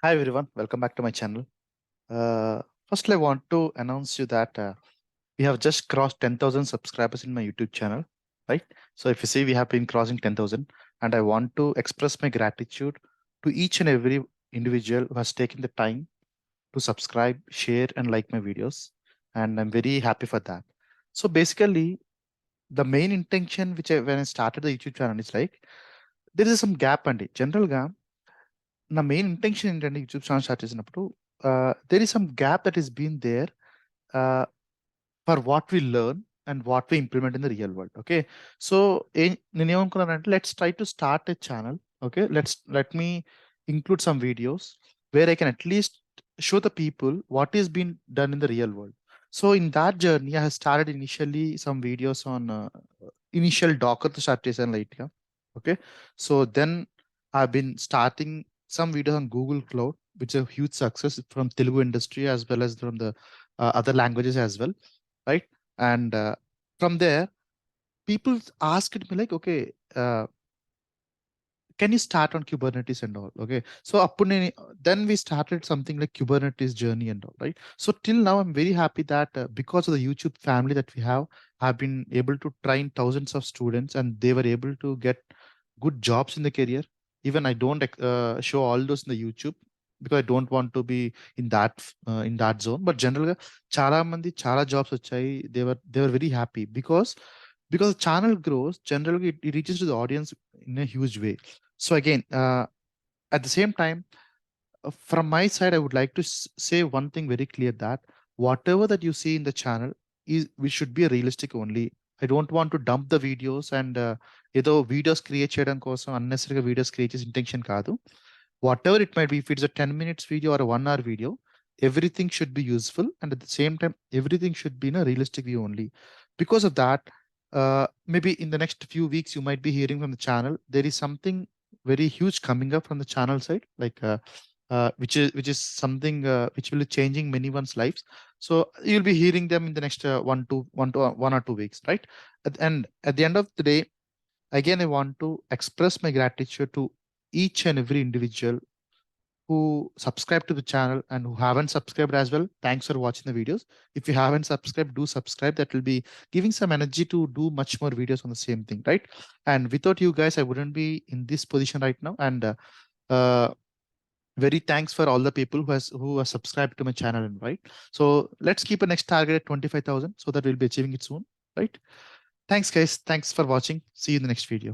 Hi everyone, welcome back to my channel. Firstly, I want to announce you that we have just crossed 10,000 subscribers in my YouTube channel, right? So if you see, we have been crossing 10,000, and I want to express my gratitude to each and every individual who has taken the time to subscribe, share, and like my videos, and I'm very happy for that. So basically, the main intention when I started the YouTube channel is like there is some gap and general gap. నా main intention ఏంటంటే YouTube channel start చేసినప్పుడు there is some gap that is been there for what we learn and what we implement in the real world. Okay, so నేనేమనుకున్నానంటే let's try to start a channel. Okay, let me include some videos where I can at least show the people what is being done in the real world. So in that journey, I have started initially some videos on initial Docker to start చేశాను light గా. Okay, so then I've been starting some videos on Google Cloud, which is a huge success from Telugu industry as well as from the other languages as well, right? And from there, people asked me like, okay, can you start on Kubernetes and all? Okay, so then we started something like Kubernetes journey and all, right? So till now, I'm very happy that because of the YouTube family that we have, I've been able to train thousands of students, and they were able to get good jobs in the career. Even I don't show all those in the YouTube because I don't want to be in that zone. But generally, చాలా మంది చాలా jobs వచ్చాయి. They were very happy because the channel grows. Generally, it reaches to the audience in a huge way. So again, at the same time, from my side, I would like to say one thing very clear, that whatever that you see in the channel we should be realistic only. I don't want to dump the videos and ఏదో videos create చేయడం కోసం unnecessary videos create చేసే intention కాదు. Whatever it might be, if it's a 10 minutes video or a 1 hour video, everything should be useful, and at the same time, everything should be in a realistic view only. Because of that, maybe in the next few weeks, you might be hearing from the channel. There is something very huge coming up from the channel side, like which is something which will be changing many one's lives. So you'll be hearing them in the next 1 or 2 weeks, right? And at the end of the day, again, I want to express my gratitude to each and every individual who subscribe to the channel and who haven't subscribed as well. Thanks for watching the videos. If you haven't subscribed, do subscribe. That will be giving some energy to do much more videos on the same thing, right? And without you guys, I wouldn't be in this position right now. And uh, very thanks for all the people who are subscribed to my channel, and right. So let's keep a next target at 25,000 so that we'll be achieving it soon, right? Thanks guys. Thanks for watching. See you in the next video.